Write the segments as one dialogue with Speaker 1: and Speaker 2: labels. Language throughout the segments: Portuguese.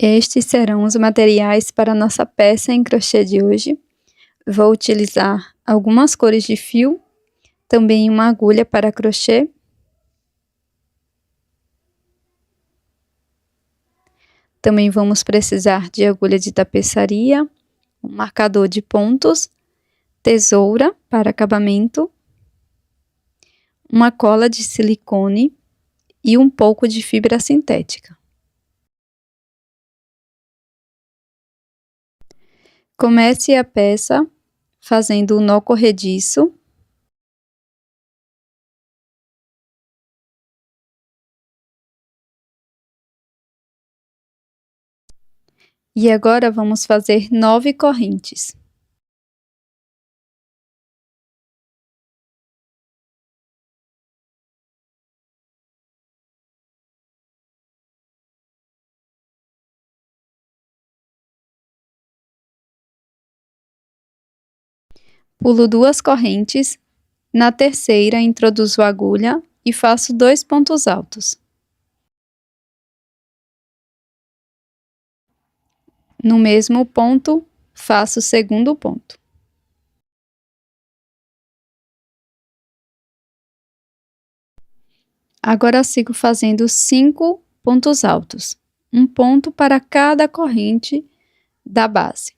Speaker 1: Estes serão os materiais para nossa peça em crochê de hoje. Vou utilizar algumas cores de fio, também uma agulha para crochê. Também vamos precisar de agulha de tapeçaria, um marcador de pontos, tesoura para acabamento, uma cola de silicone e um pouco de fibra sintética. Comece a peça fazendo o nó corrediço. E agora vamos fazer 9 correntes. Pulo 2 correntes, na terceira introduzo a agulha e faço 2 pontos altos. No mesmo ponto, faço o segundo ponto. Agora sigo fazendo 5 pontos altos, um ponto para cada corrente da base.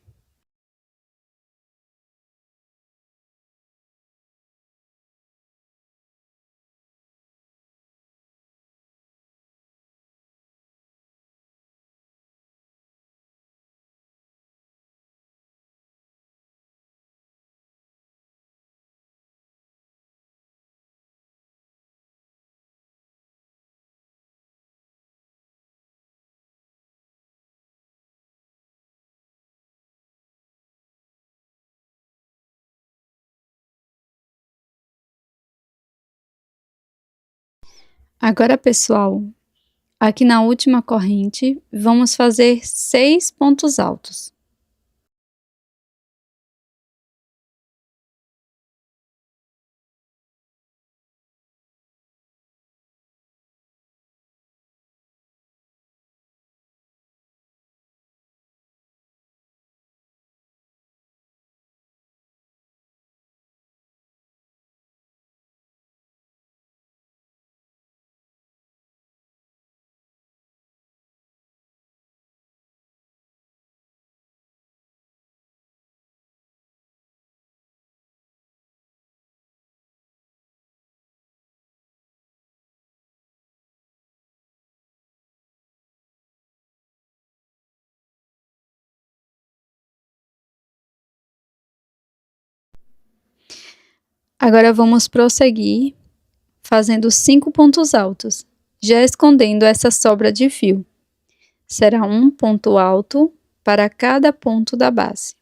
Speaker 1: Agora, pessoal, aqui na última corrente, vamos fazer 6 pontos altos. Agora vamos prosseguir fazendo 5 pontos altos, já escondendo essa sobra de fio. Será um ponto alto para cada ponto da base.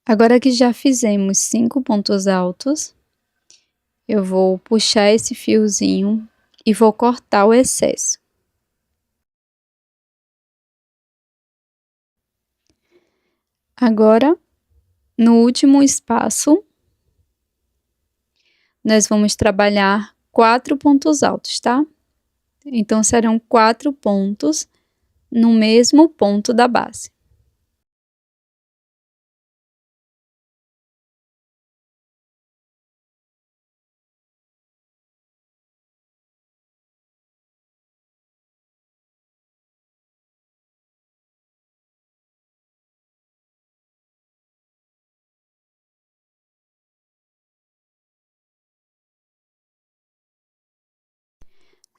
Speaker 1: Agora que já fizemos 5 pontos altos, eu vou puxar esse fiozinho e vou cortar o excesso. Agora, no último espaço, nós vamos trabalhar 4 pontos altos, tá? Então, serão 4 pontos no mesmo ponto da base.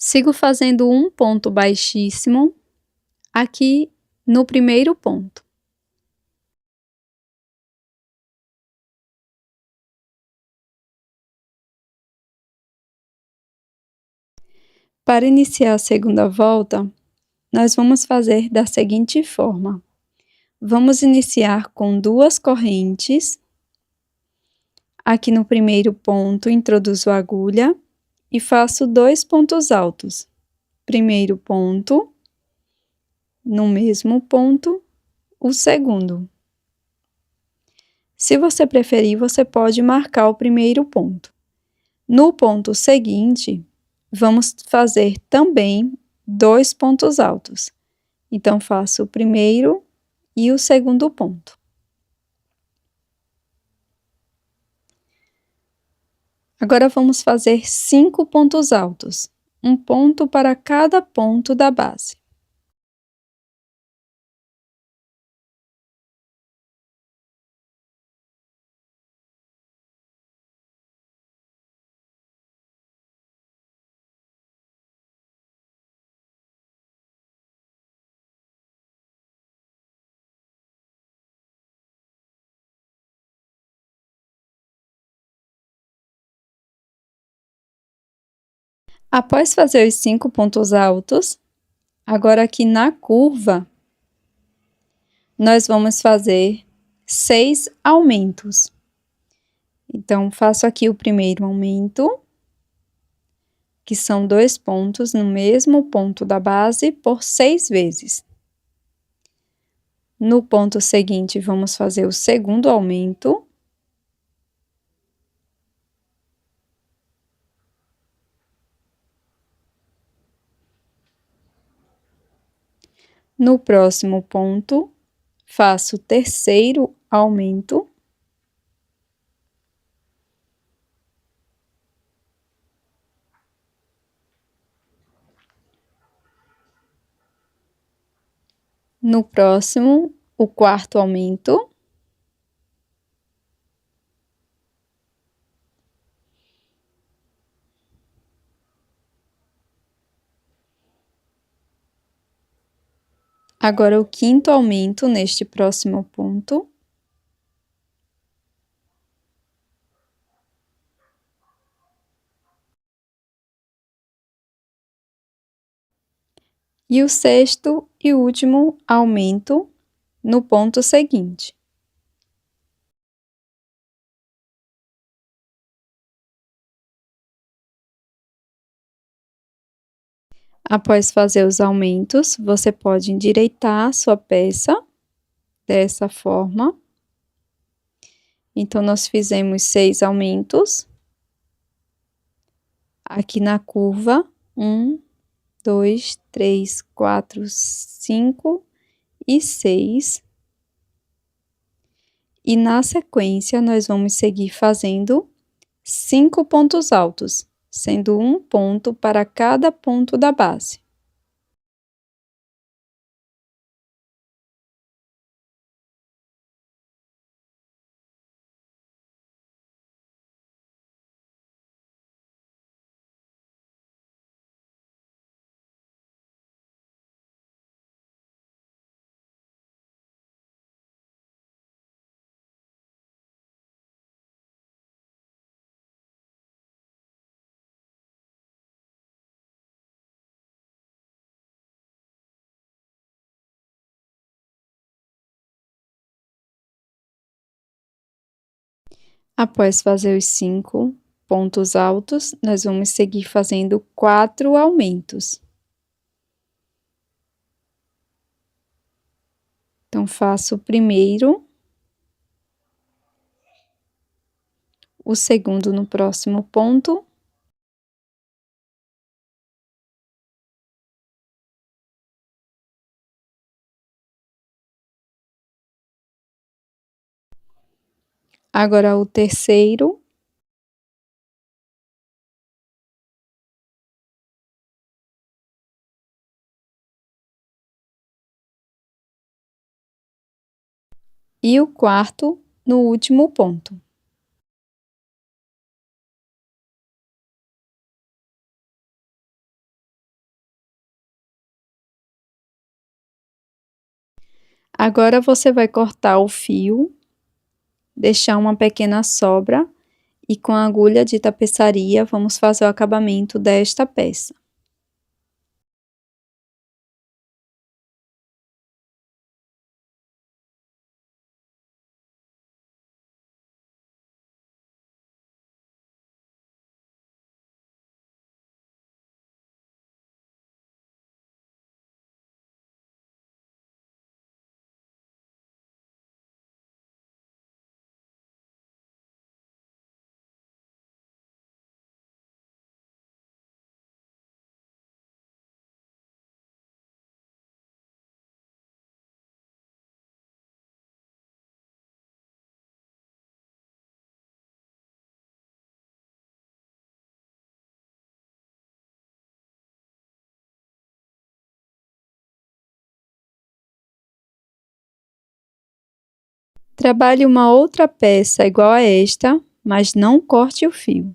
Speaker 1: Sigo fazendo um ponto baixíssimo aqui no primeiro ponto. Para iniciar a segunda volta, nós vamos fazer da seguinte forma. Vamos iniciar com 2 correntes. Aqui no primeiro ponto, introduzo a agulha e faço 2 pontos altos. Primeiro ponto, no mesmo ponto, o segundo. Se você preferir, você pode marcar o primeiro ponto. No ponto seguinte, vamos fazer também 2 pontos altos. Então, faço o primeiro e o segundo ponto. Agora, vamos fazer 5 pontos altos, um ponto para cada ponto da base. Após fazer os 5 pontos altos, agora aqui na curva, nós vamos fazer 6 aumentos. Então, faço aqui o primeiro aumento, que são 2 pontos no mesmo ponto da base por 6 vezes. No ponto seguinte, vamos fazer o segundo aumento. No próximo ponto, faço o terceiro aumento. No próximo, o quarto aumento. Agora, o quinto aumento neste próximo ponto. E o sexto e último aumento no ponto seguinte. Após fazer os aumentos, você pode endireitar sua peça dessa forma. Então, nós fizemos 6 aumentos. Aqui na curva, 1, 2, 3, 4, 5 e 6. E na sequência, nós vamos seguir fazendo 5 pontos altos, sendo um ponto para cada ponto da base. Após fazer os 5 pontos altos, nós vamos seguir fazendo 4 aumentos. Então, faço o primeiro o segundo no próximo ponto. Agora o terceiro. E o quarto no último ponto. Agora você vai cortar o fio, deixar uma pequena sobra e com a agulha de tapeçaria vamos fazer o acabamento desta peça. Trabalhe uma outra peça igual a esta, mas não corte o fio.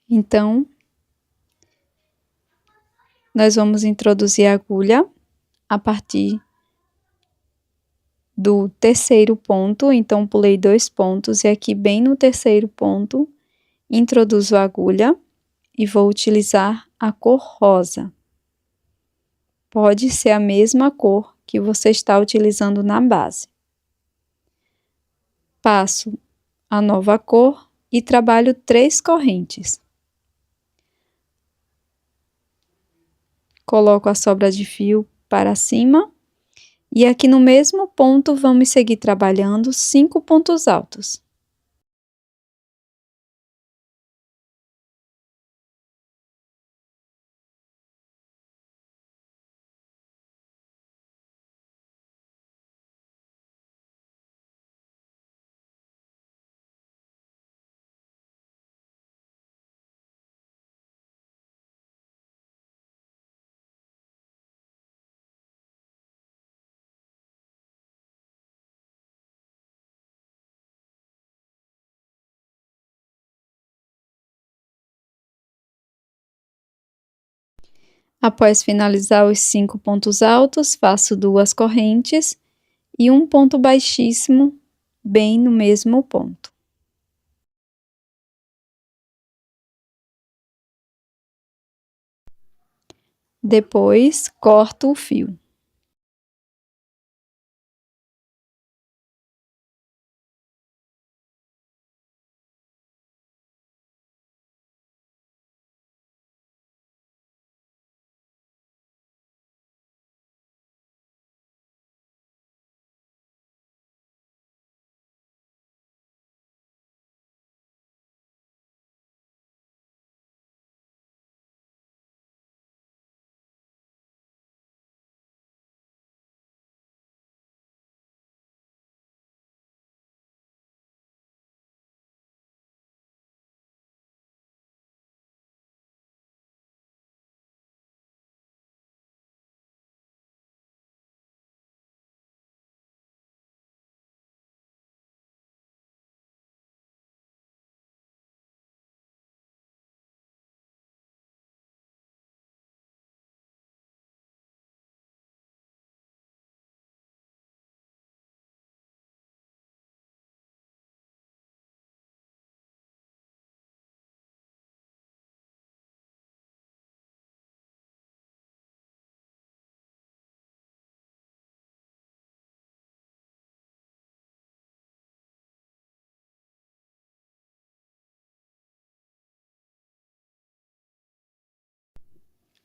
Speaker 1: Então, nós vamos introduzir a agulha a partir do terceiro ponto, então pulei 2 pontos e aqui bem no terceiro ponto, introduzo a agulha e vou utilizar a cor rosa. Pode ser a mesma cor que você está utilizando na base. Passo a nova cor e trabalho 3 correntes. Coloco a sobra de fio para cima e aqui no mesmo ponto vamos seguir trabalhando 5 pontos altos. Após finalizar os 5 pontos altos, faço 2 correntes e um ponto baixíssimo bem no mesmo ponto. Depois, corto o fio.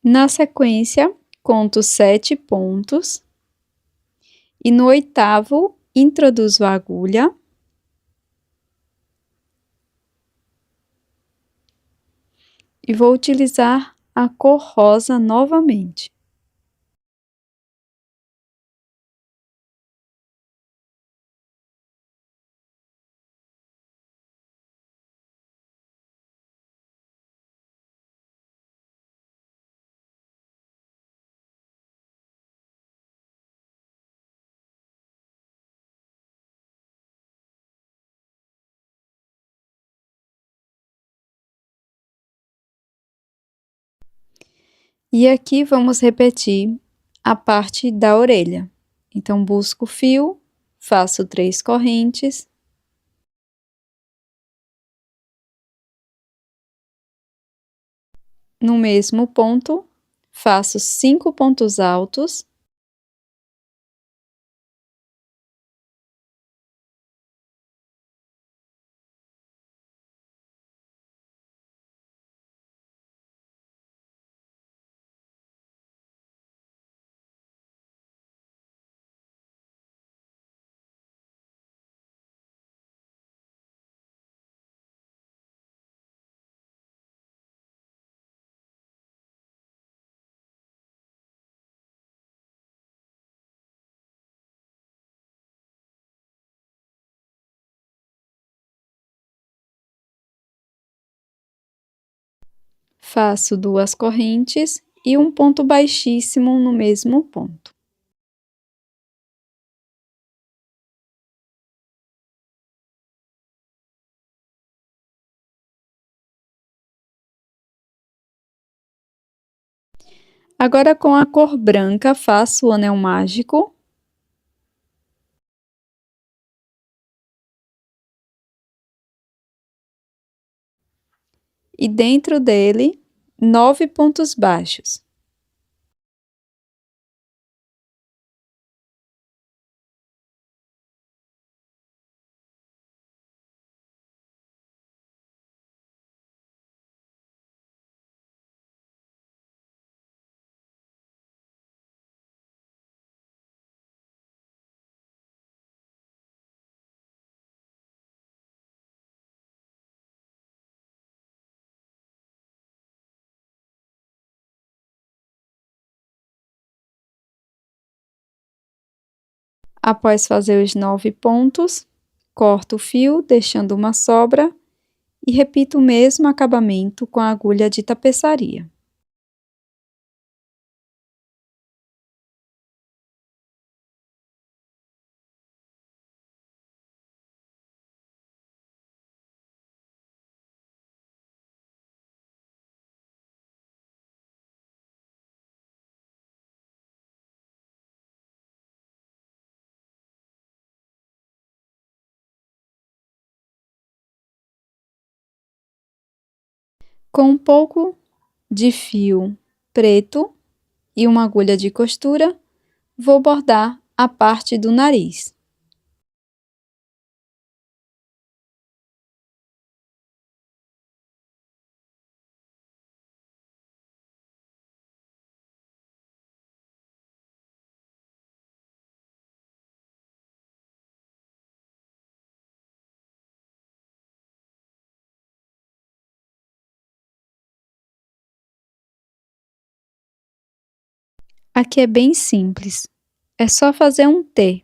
Speaker 1: Na sequência, conto 7 pontos e no 8º introduzo a agulha e vou utilizar a cor rosa novamente. E aqui vamos repetir a parte da orelha. Então, busco o fio, faço 3 correntes. No mesmo ponto, faço 5 pontos altos. Faço 2 correntes e um ponto baixíssimo no mesmo ponto. Agora, com a cor branca, faço o anel mágico. E dentro dele, 9 pontos baixos. Após fazer os 9 pontos, corto o fio, deixando uma sobra, e repito o mesmo acabamento com a agulha de tapeçaria. Com um pouco de fio preto e uma agulha de costura, vou bordar a parte do nariz. Aqui é bem simples, é só fazer um T.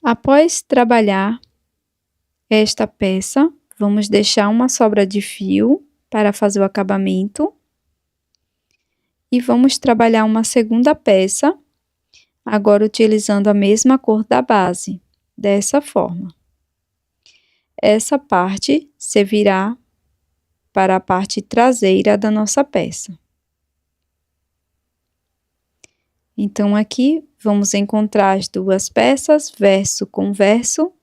Speaker 1: Após trabalhar esta peça, vamos deixar uma sobra de fio para fazer o acabamento. E vamos trabalhar uma segunda peça, agora utilizando a mesma cor da base, dessa forma. essa parte servirá para a parte traseira da nossa peça. Então, aqui, vamos encontrar as duas peças, verso com verso.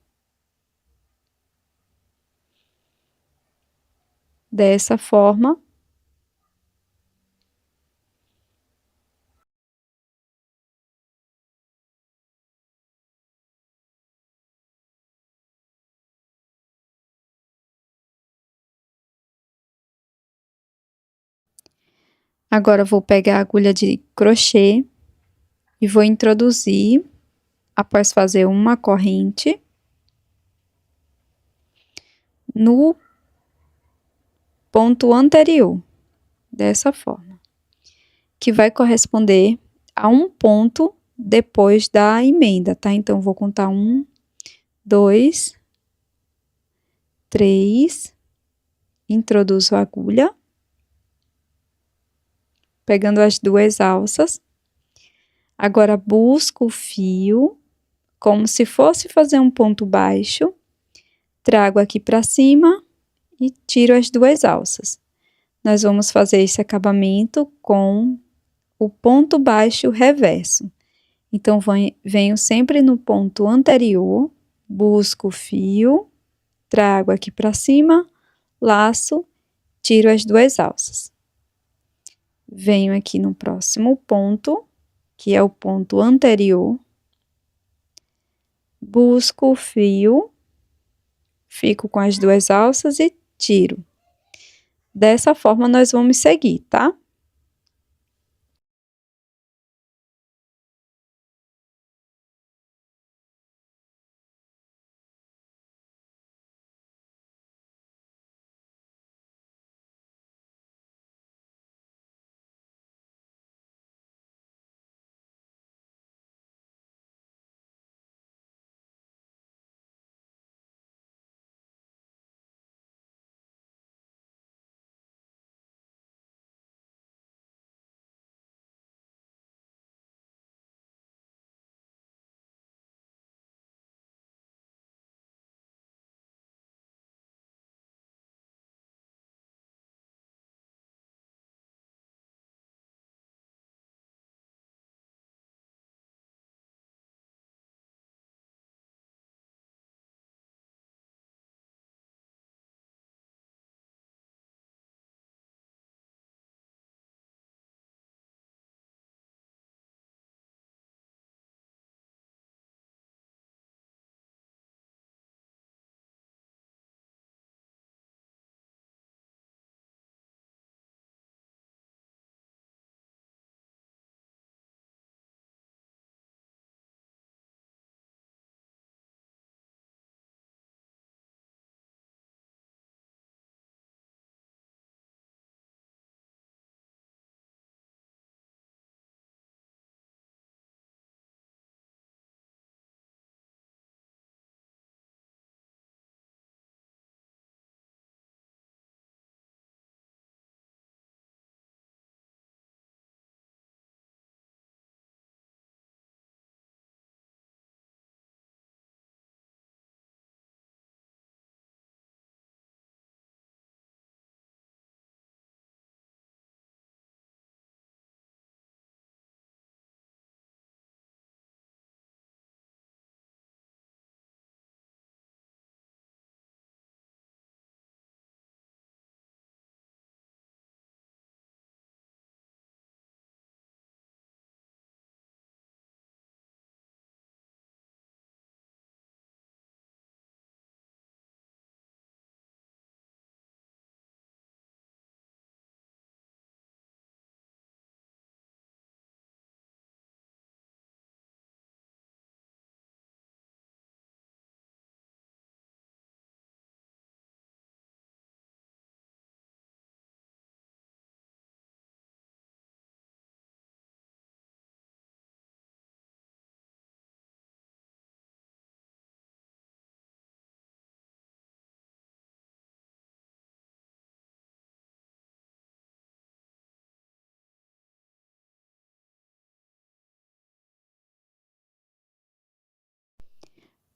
Speaker 1: Dessa forma. Agora, vou pegar a agulha de crochê e vou introduzir, após fazer uma corrente, no ponto anterior, dessa forma, que vai corresponder a um ponto depois da emenda, tá? Então, vou contar 1, 2, 3, introduzo a agulha, pegando as duas alças. Agora, busco o fio, como se fosse fazer um ponto baixo, trago aqui para cima e tiro as duas alças. Nós vamos fazer esse acabamento com o ponto baixo reverso. Então, venho sempre no ponto anterior, busco o fio, trago aqui para cima, laço, tiro as duas alças. Venho aqui no próximo ponto, que é o ponto anterior, busco o fio, fico com as duas alças e tiro. Dessa forma, nós vamos seguir, tá?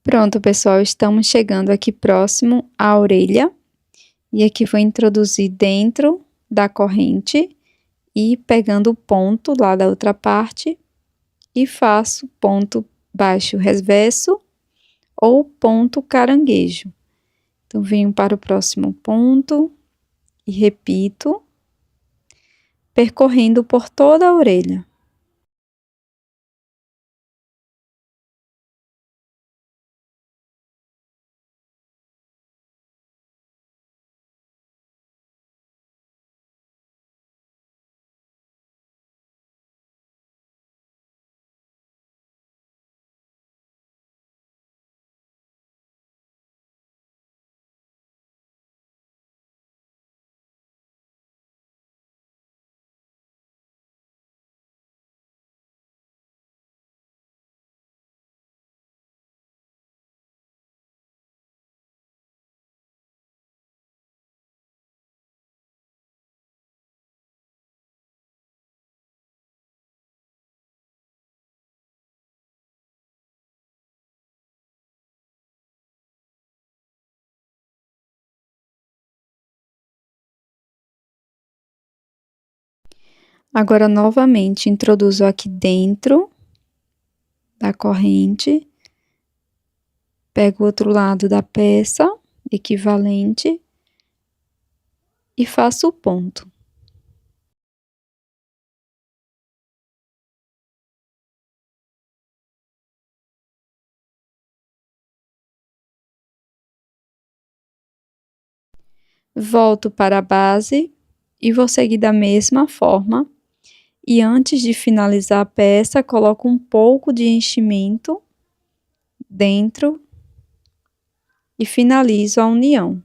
Speaker 1: Pronto, pessoal, estamos chegando aqui próximo à orelha. E aqui vou introduzir dentro da corrente e pegando o ponto lá da outra parte e faço ponto baixo reverso ou ponto caranguejo. Então, venho para o próximo ponto e repito, percorrendo por toda a orelha. Agora, novamente, introduzo aqui dentro da corrente, pego o outro lado da peça, equivalente, e faço o ponto. Volto para a base e vou seguir da mesma forma. E antes de finalizar a peça, coloco um pouco de enchimento dentro e finalizo a união.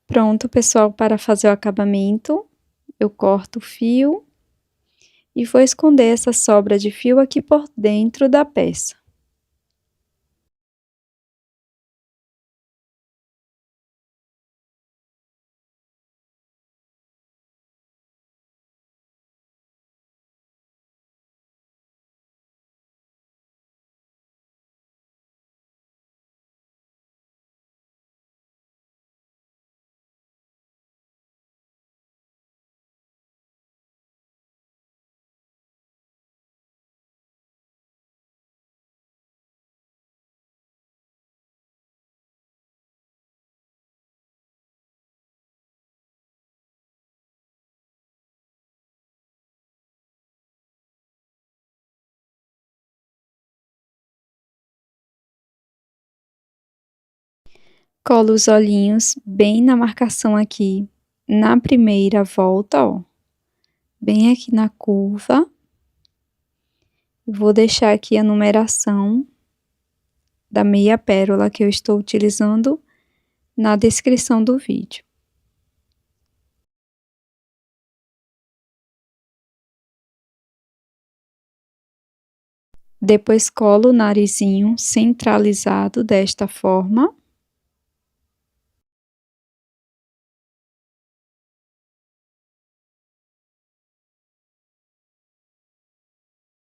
Speaker 1: Pronto, pessoal, para fazer o acabamento, eu corto o fio e vou esconder essa sobra de fio aqui por dentro da peça. Colo os olhinhos bem na marcação aqui, na primeira volta, ó. Bem aqui na curva. Vou deixar aqui a numeração da meia pérola que eu estou utilizando na descrição do vídeo. Depois colo o narizinho centralizado desta forma.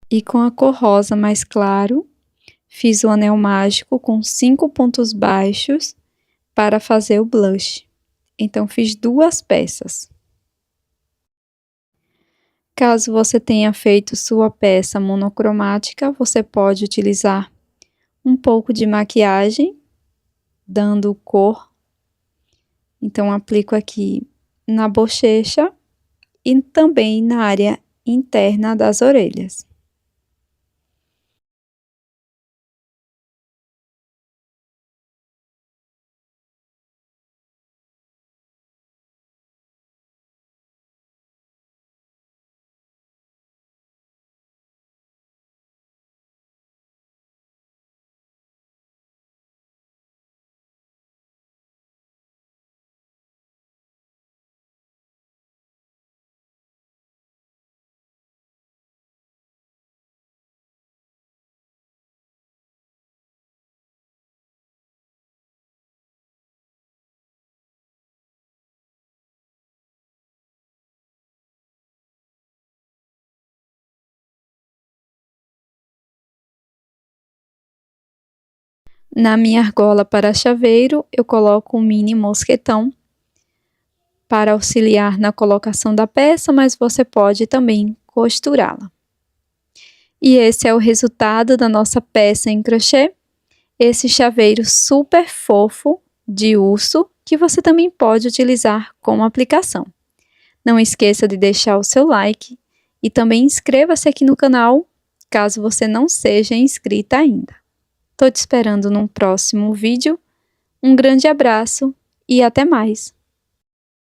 Speaker 1: E com a cor rosa mais claro, fiz o anel mágico com 5 pontos baixos para fazer o blush. Então, fiz 2 peças. Caso você tenha feito sua peça monocromática, você pode utilizar um pouco de maquiagem, dando cor. Então, aplico aqui na bochecha e também na área interna das orelhas. Na minha argola para chaveiro, eu coloco um mini mosquetão para auxiliar na colocação da peça, mas você pode também costurá-la. E esse é o resultado da nossa peça em crochê. Esse chaveiro super fofo de urso, que você também pode utilizar como aplicação. Não esqueça de deixar o seu like e também inscreva-se aqui no canal, caso você não seja inscrita ainda. Tô te esperando num próximo vídeo. Um grande abraço e até mais!